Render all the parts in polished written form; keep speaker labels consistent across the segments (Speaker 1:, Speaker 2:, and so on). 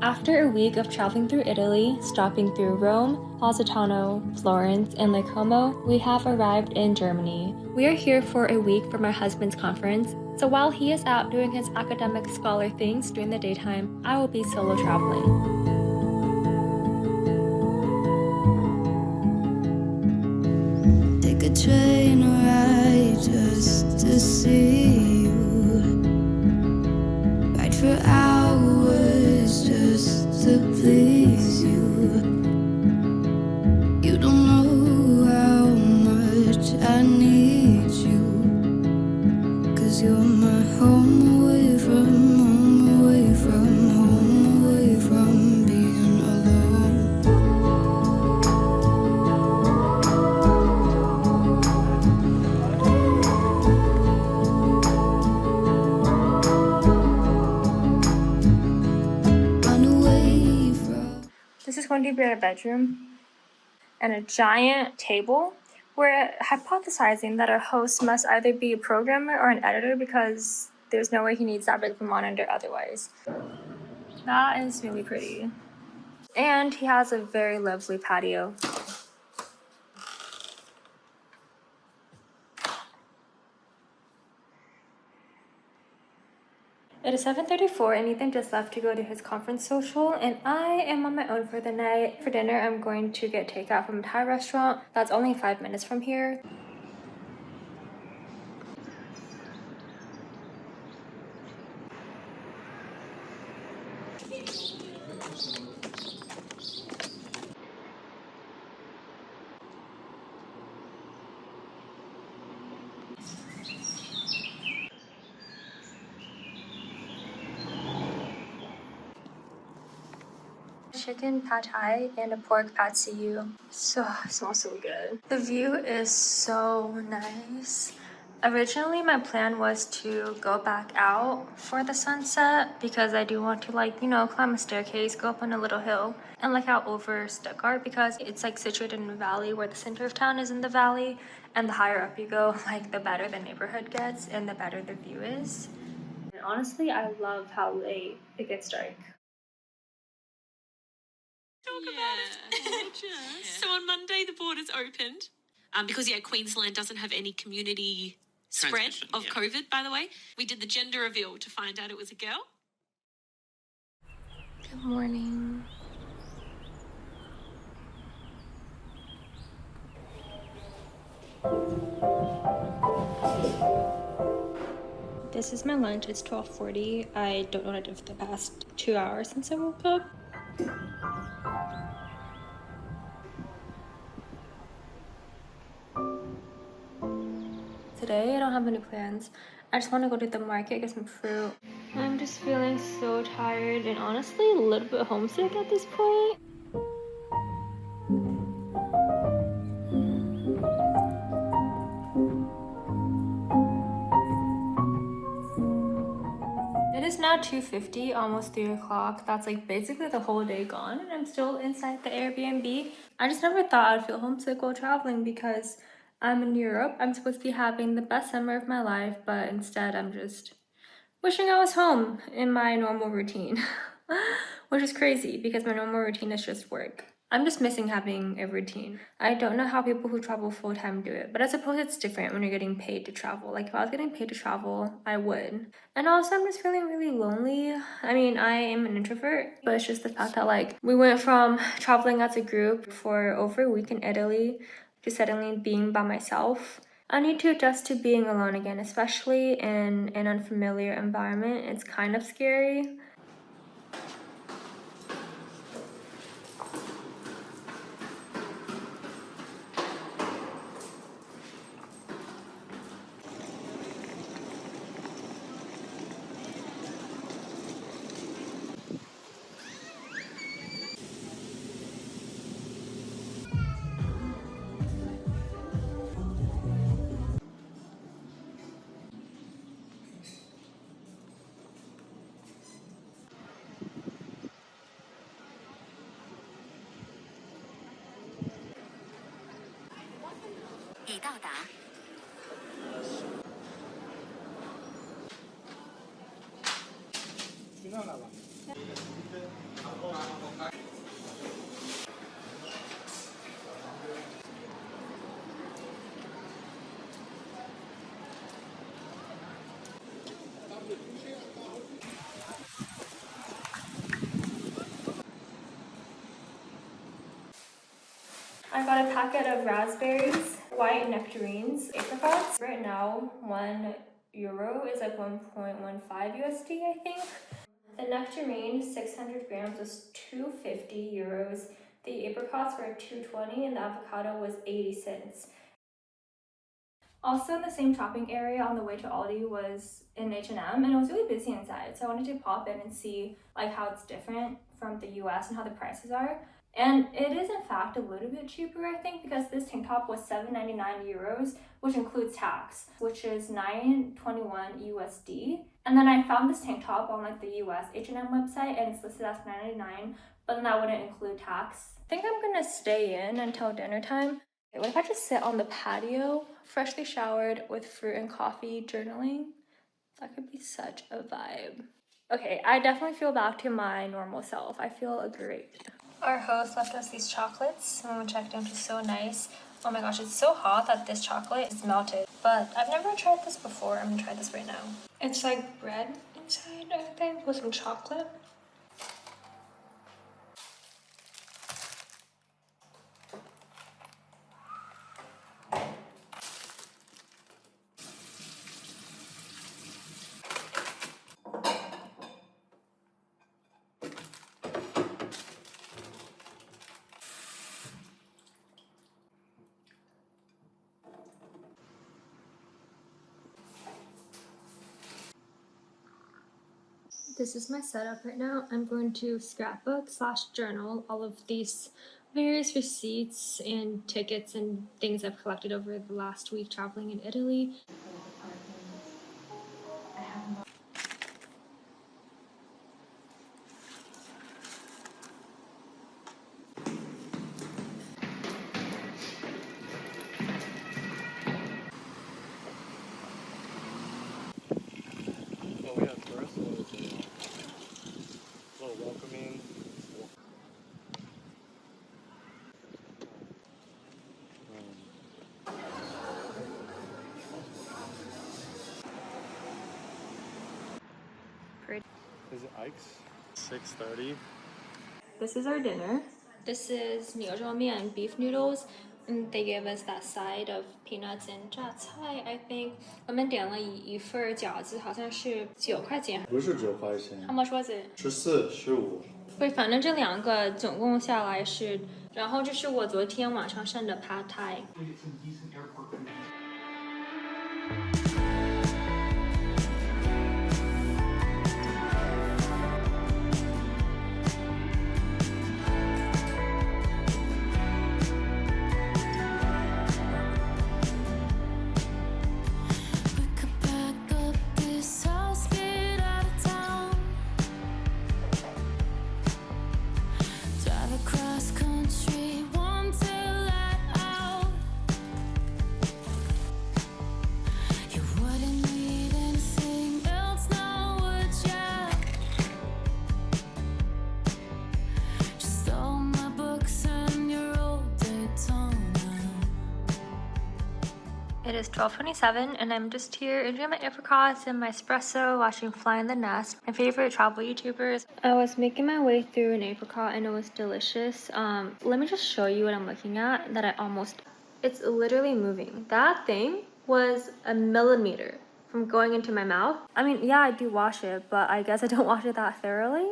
Speaker 1: After a week of traveling through Italy, stopping through Rome, Positano, Florence, and Lake Como, we have arrived in Germany. We are here for a week for my husband's conference, so while he is out doing his academic scholar things during the daytime, I will be solo traveling.
Speaker 2: Take a train ride just to see you. Ride for hours just to please you. You don't know how much I need you. 'Cause you're my home away from home, away from home, away from being alone.
Speaker 1: This is going to be our bedroom and a giant table. We're hypothesizing that our host must either be a programmer or an editor because there's no way he needs that big of a monitor otherwise. That is really pretty. And he has a very lovely patio. It is 7:34 and Ethan just left to go to his conference social, and I am on my own for the night. For dinner, I'm going to get takeout from a Thai restaurant that's only 5 minutes from here. Chicken pad thai and a pork pad see ew. So it smells so good. The view is so nice. Originally my plan was to go back out for the sunset because I do want to, like, you know, climb a staircase, go up on a little hill and look out over Stuttgart because it's like situated in a valley where the center of town is in the valley, and the higher up you go, like the better the neighborhood gets and the better the view is. And honestly, I love how late it gets dark.
Speaker 3: Talk about it. So on Monday, the borders opened because, Queensland doesn't have any community spread of COVID, by the way. We did the gender reveal to find out it was a girl.
Speaker 1: Good morning. This is my lunch. It's 12:40. I don't know what I did for the past 2 hours since I woke up. Today, I don't have any plans. I just want to go to the market, get some fruit. I'm just feeling so tired and honestly a little bit homesick at this point. It is now 2:50, almost 3 o'clock. That's like basically the whole day gone and I'm still inside the Airbnb. I just never thought I'd feel homesick while traveling because I'm in Europe. I'm supposed to be having the best summer of my life, but instead I'm just wishing I was home in my normal routine, which is crazy because my normal routine is just work. I'm just missing having a routine. I don't know how people who travel full-time do it, but I suppose it's different when you're getting paid to travel. Like if I was getting paid to travel, I would. And also I'm just feeling really lonely. I mean, I am an introvert, but it's just the fact that like we went from traveling as a group for over a week in Italy to suddenly being by myself. I need to adjust to being alone again, especially in an unfamiliar environment. It's kind of scary. I got a packet of raspberries, white nectarines, apricots. Right now, €1 is like 1.15 USD, I think. The nectarine, 600 grams, was €250. The apricots were $2.20 and the avocado was 80 cents. Also in the same shopping area on the way to Aldi was in H&M, and it was really busy inside, so I wanted to pop in and see like how it's different from the US and how the prices are. And it is in fact a little bit cheaper, I think, because this tank top was €7.99, which includes tax, which is $9.21 USD. And then I found this tank top on like the US H&M website and it's listed as $9.99, but then that wouldn't include tax. I think I'm gonna stay in until dinner time. What if I just sit on the patio, freshly showered, with fruit and coffee, journaling? That could be such a vibe. Okay, I definitely feel back to my normal self. I feel great. Our host left us these chocolates when we checked in, which is so nice. Oh my gosh, it's so hot that this chocolate is melted. But I've never tried this before. I'm gonna try this right now. It's like bread inside, I think, with some chocolate. This is my setup right now. I'm going to scrapbook/journal all of these various receipts and tickets and things I've collected over the last week traveling in Italy.
Speaker 4: Welcoming.
Speaker 1: 3.
Speaker 4: Is it Ike's? 6:30.
Speaker 1: This is our dinner. This is 牛肉面 beef noodles. And they gave us that side of peanuts and 榨菜, I think. 我们点了一份饺子，好像是9块钱。
Speaker 4: 不是9块钱。
Speaker 1: How much was it?
Speaker 4: 14、15。
Speaker 1: 对，反正这两个总共下来是，然后这是我昨天晚上剩的 pad thai。It is 12:27 and I'm just here enjoying my apricots and my espresso, watching Fly in the Nest, my favorite travel YouTubers. I was making my way through an apricot and it was delicious. Let me just show you what I'm looking at that it's literally moving. That thing was a millimeter from going into my mouth. I mean, yeah, I do wash it, but I guess I don't wash it that thoroughly.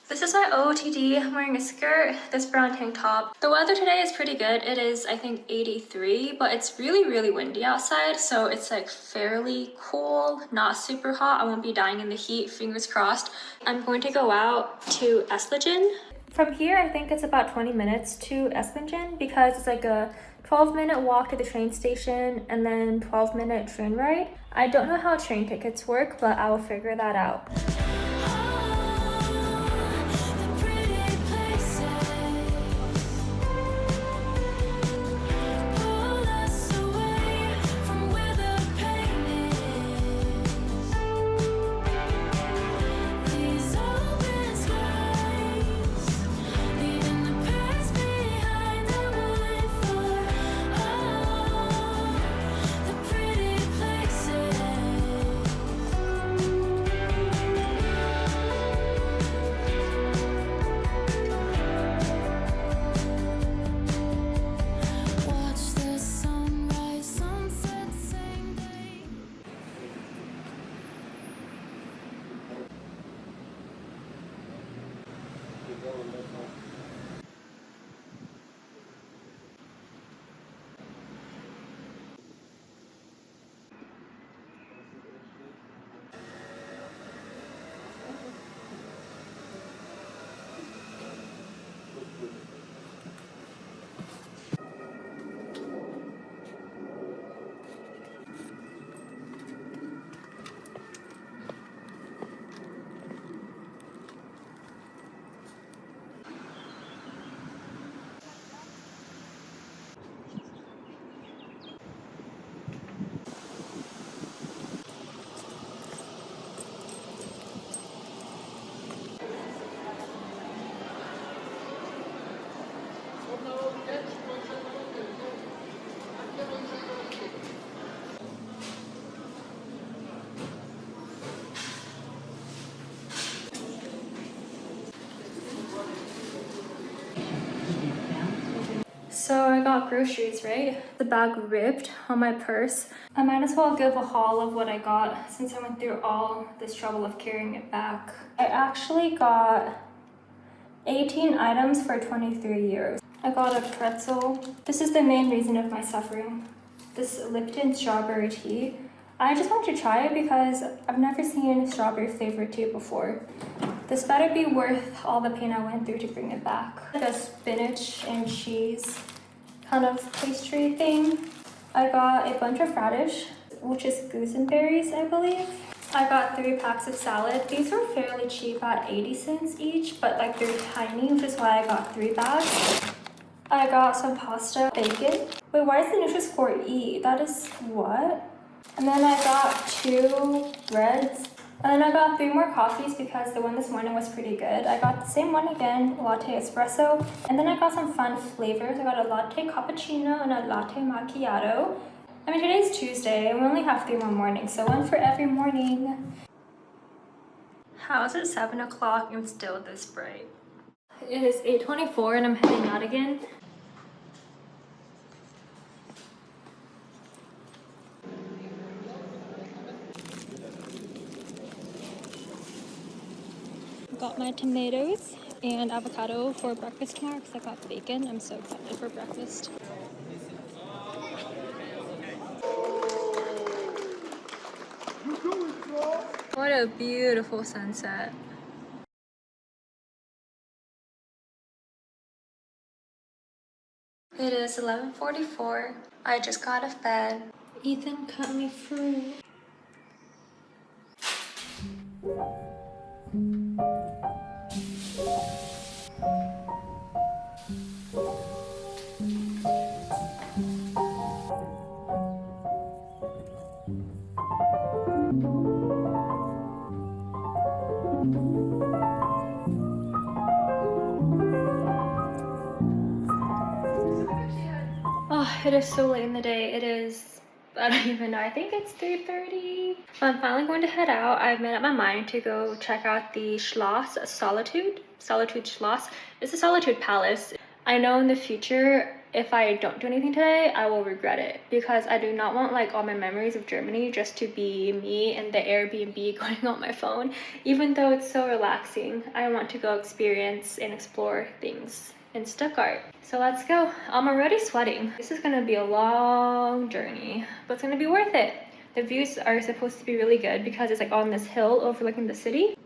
Speaker 1: This is my OOTD. I'm wearing a skirt, this brown tank top. The weather today is pretty good. It is, I think, 83, but it's really, really windy outside, so it's like fairly cool, not super hot. I won't be dying in the heat, fingers crossed. I'm going to go out to Esslingen. From here, I think it's about 20 minutes to Esslingen because it's like a 12-minute walk to the train station and then 12-minute train ride. I don't know how train tickets work, but I will figure that out. So I got groceries, right? The bag ripped on my purse. I might as well give a haul of what I got since I went through all this trouble of carrying it back. I actually got 18 items for 23 euros. I got a pretzel. This is the main reason of my suffering. This Lipton strawberry tea. I just want to try it because I've never seen strawberry flavored tea before. This better be worth all the pain I went through to bring it back. The spinach and cheese kind of pastry thing. I got a bunch of radish, which is gooseberries, I believe. I got 3 packs of salad. These were fairly cheap at 80 cents each, but like they're tiny, which is why I got 3 bags. I got some pasta, bacon. Wait, why is the Nutri-Score E? That is what? And then I got 2 breads. And then I got 3 more coffees because the one this morning was pretty good. I got the same one again, latte espresso. And then I got some fun flavors. I got a latte cappuccino and a latte macchiato. I mean, today's Tuesday and we only have 3 more mornings, so 1 for every morning. How is it 7 o'clock and still this bright? It is 8:24 and I'm heading out again. Got my tomatoes and avocado for breakfast tomorrow because I got bacon. I'm so excited for breakfast. What a beautiful sunset. It is 11:44. I just got out of bed. Ethan cut me fruit. Oh, it is so late in the day. It is, I don't even know, I think it's 3:30. I'm finally going to head out. I've made up my mind to go check out the Schloss Solitude Schloss. It's a Solitude Palace. I know in the future, if I don't do anything today, I will regret it because I do not want like all my memories of Germany just to be me and the Airbnb going on my phone. Even though it's so relaxing, I want to go experience and explore things in Stuttgart. So let's go. I'm already sweating. This is gonna be a long journey, but it's gonna be worth it. The views are supposed to be really good because it's like on this hill overlooking the city.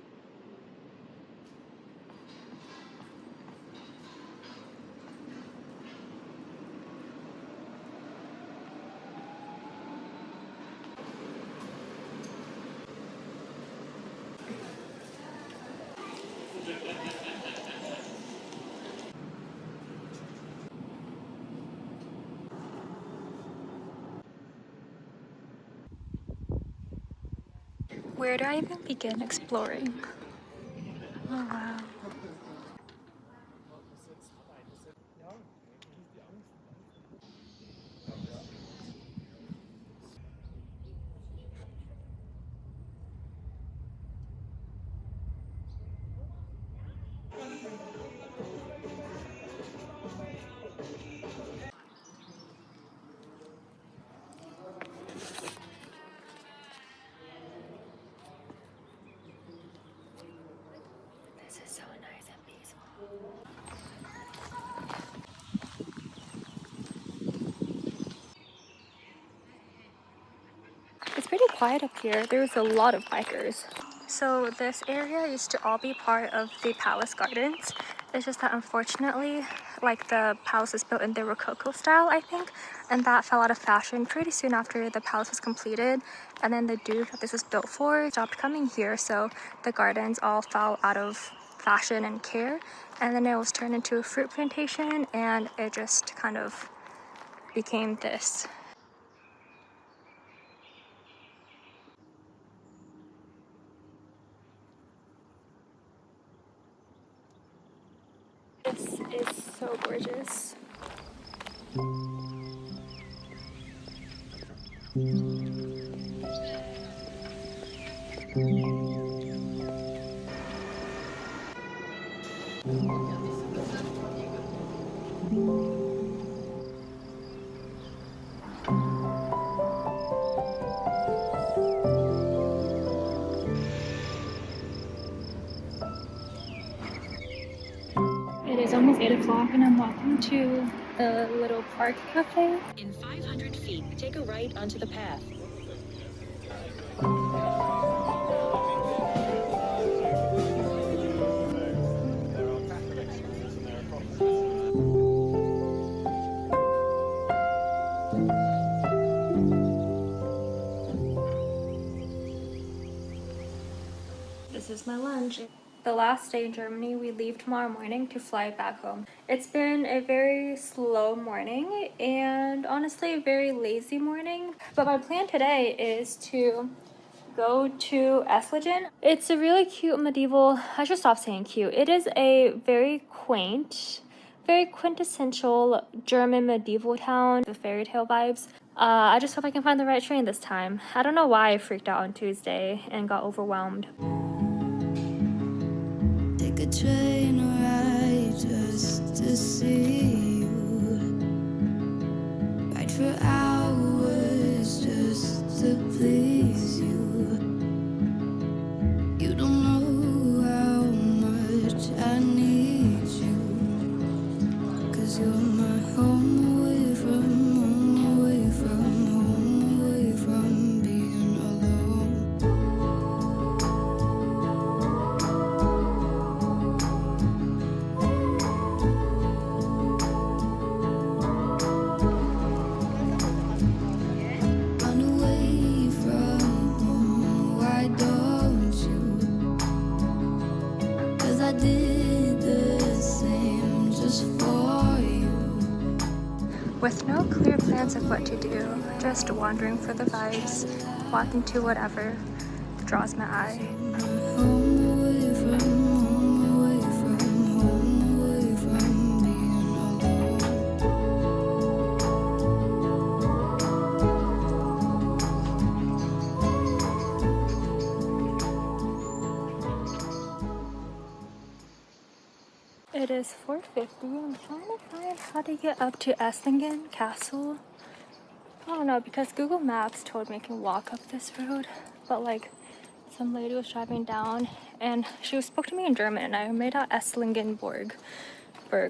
Speaker 1: Where do I even begin exploring? Oh wow. This is so nice and peaceful. quiet up here. There's a lot of bikers. So this area used to all be part of the palace gardens. It's just that unfortunately, like the palace was built in the Rococo style, I think, and that fell out of fashion pretty soon after the palace was completed. And then the duke that this was built for stopped coming here, so the gardens all fell out of fashion and care. And then it was turned into a fruit plantation, and it just kind of became this. This is so gorgeous. It is almost 8 o'clock and I'm walking to the little park cafe.
Speaker 5: In 500 feet, take a right onto the path.
Speaker 1: This is my lunch. The last day in Germany, we leave tomorrow morning to fly back home. It's been a very slow morning and honestly a very lazy morning. But my plan today is to go to Esslingen. It's a really cute medieval, I should stop saying cute. It is a very quaint, very quintessential German medieval town with fairy tale vibes. I just hope I can find the right train this time. I don't know why I freaked out on Tuesday and got overwhelmed.
Speaker 2: Take a train ride just to see you. Ride for hours just to please you. You don't know how much I need you. 'Cause you're my home away from home, away from home, away from being alone. Run away from home, why don't you? 'Cause I did the same just for you.
Speaker 1: With no clear plans of what to do, just wandering for the vibes, walking to whatever draws my eye.
Speaker 2: Home away from home, away from home, away from being alone.
Speaker 1: It is 4:50. I'm trying to find how to get up to Esslingen Castle. I don't know, because Google Maps told me I can walk up this road, but like some lady was driving down and she spoke to me in German and I made out Esslingenborg,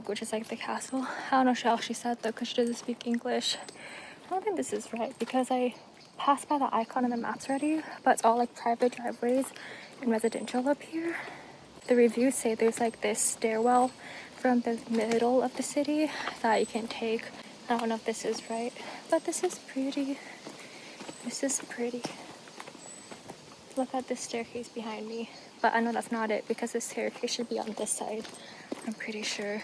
Speaker 1: which is like the castle. I don't know how she said though because she doesn't speak English. I don't think this is right because I passed by the icon on the maps already, but it's all like private driveways and residential up here. The reviews say there's like this stairwell from the middle of the city that you can take. I don't know if this is right, but this is pretty. This is pretty. Look at this staircase behind me. But I know that's not it because the staircase should be on this side. I'm pretty sure.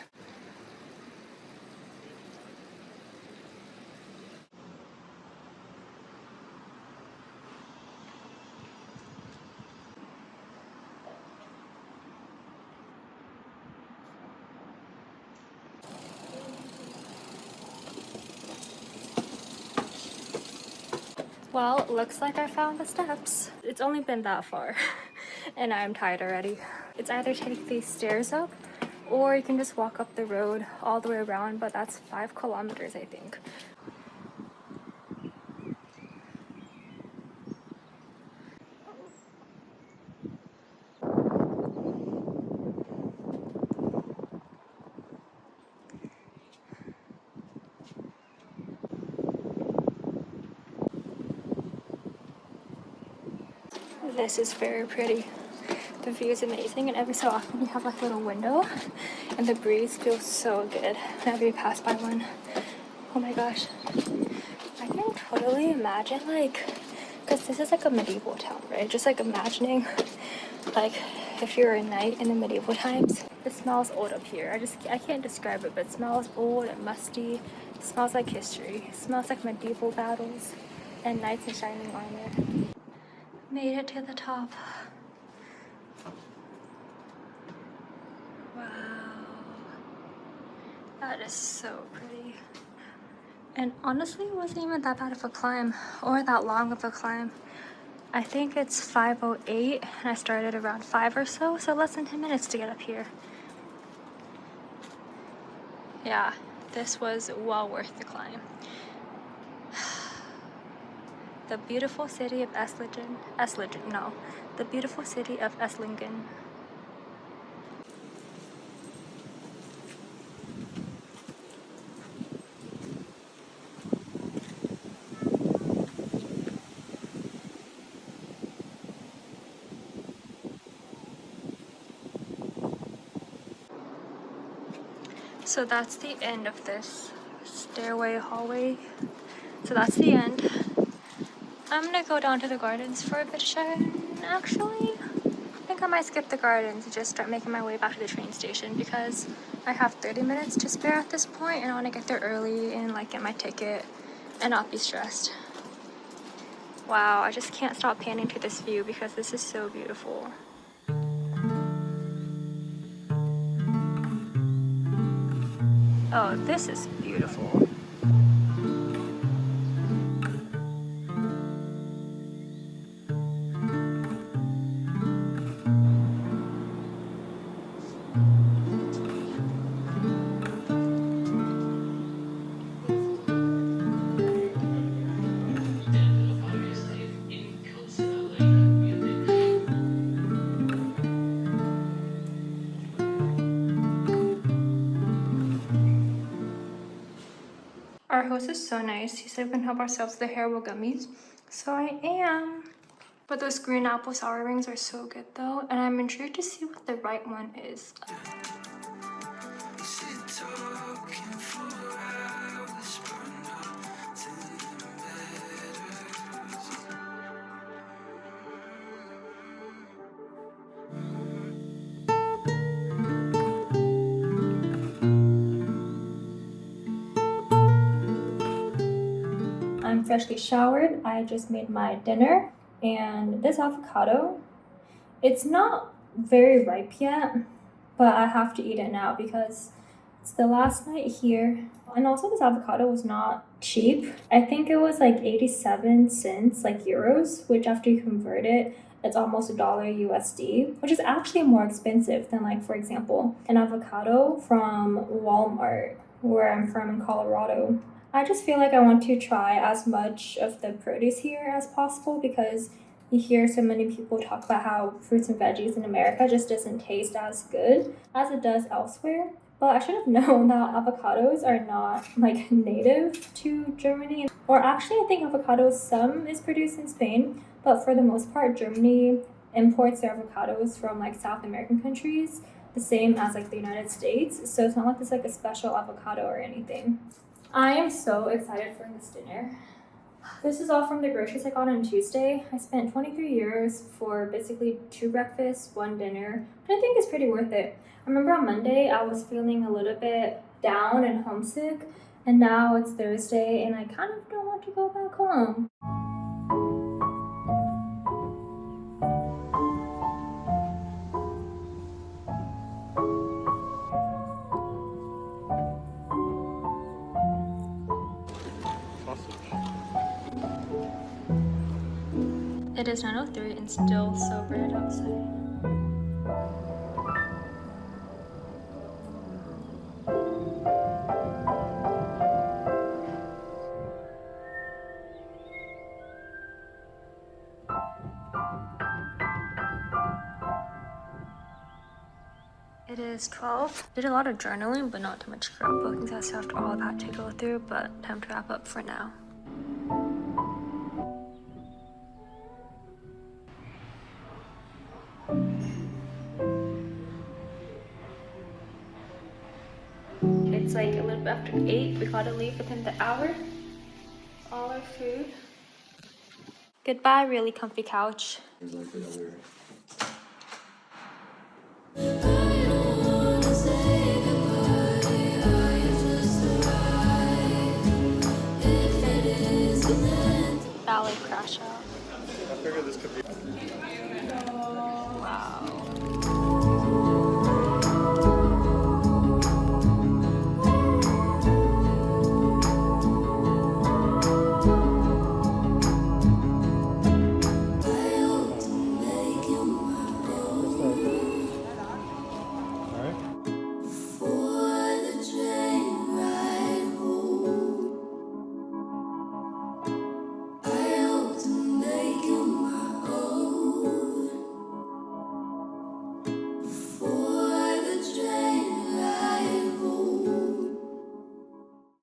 Speaker 1: Well, it looks like I found the steps. It's only been that far and I'm tired already. It's either take these stairs up or you can just walk up the road all the way around, but that's 5 kilometers, I think. This is very pretty. The view is amazing, and every so often you have like a little window, and the breeze feels so good whenever you pass by one. Oh my gosh. I can totally imagine, like, because this is like a medieval town, right? Just like imagining, like, if you're a knight in the medieval times. It smells old up here. I can't describe it, but it smells old and musty. It smells like history. It smells like medieval battles and knights in shining armor. Made it to the top. Wow. That is so pretty. And honestly, it wasn't even that bad of a climb or that long of a climb. I think it's 5:08 and I started around 5 or so less than 10 minutes to get up here. Yeah, this was well worth the climb. The beautiful city of the beautiful city of Esslingen. So that's the end of this stairway hallway. So that's the end. I'm gonna go down to the gardens for a bit of shine. Actually, I think I might skip the gardens and just start making my way back to the train station because I have 30 minutes to spare at this point, and I want to get there early and like get my ticket and not be stressed. Wow, I just can't stop panning to this view because this is so beautiful. Oh, this is beautiful. Our host is so nice. He said we can help ourselves to the Haribo gummies. So I am. But those green apple sour rings are so good though. And I'm intrigued to see what the right one is. I'm freshly showered. I just made my dinner, and this avocado, it's not very ripe yet, but I have to eat it now because it's the last night here. And also this avocado was not cheap. I think it was like 87 cents, like euros, which after you convert it, it's almost $1 USD, which is actually more expensive than, like, for example, an avocado from Walmart, where I'm from in Colorado. I just feel like I want to try as much of the produce here as possible because you hear so many people talk about how fruits and veggies in America just doesn't taste as good as it does elsewhere. But I should have known that avocados are not like native to Germany. Or actually, I think avocados, some is produced in Spain, but for the most part, Germany imports their avocados from like South American countries, the same as like the United States. So it's not like it's like a special avocado or anything. I am so excited for this dinner. This is all from the groceries I got on Tuesday. I spent 23 euros for basically 2 breakfasts, 1 dinner, but I think it's pretty worth it. I remember on Monday I was feeling a little bit down and homesick, and now it's Thursday and I kind of don't want to go back home. It is 9:03 and still so bright outside. It is 12. Did a lot of journaling, but not too much scrapbooking, so I still have all that to go through, but time to wrap up for now. It's like a little bit after 8. We gotta leave within the hour. All our food. Goodbye, really comfy couch.
Speaker 6: There's like another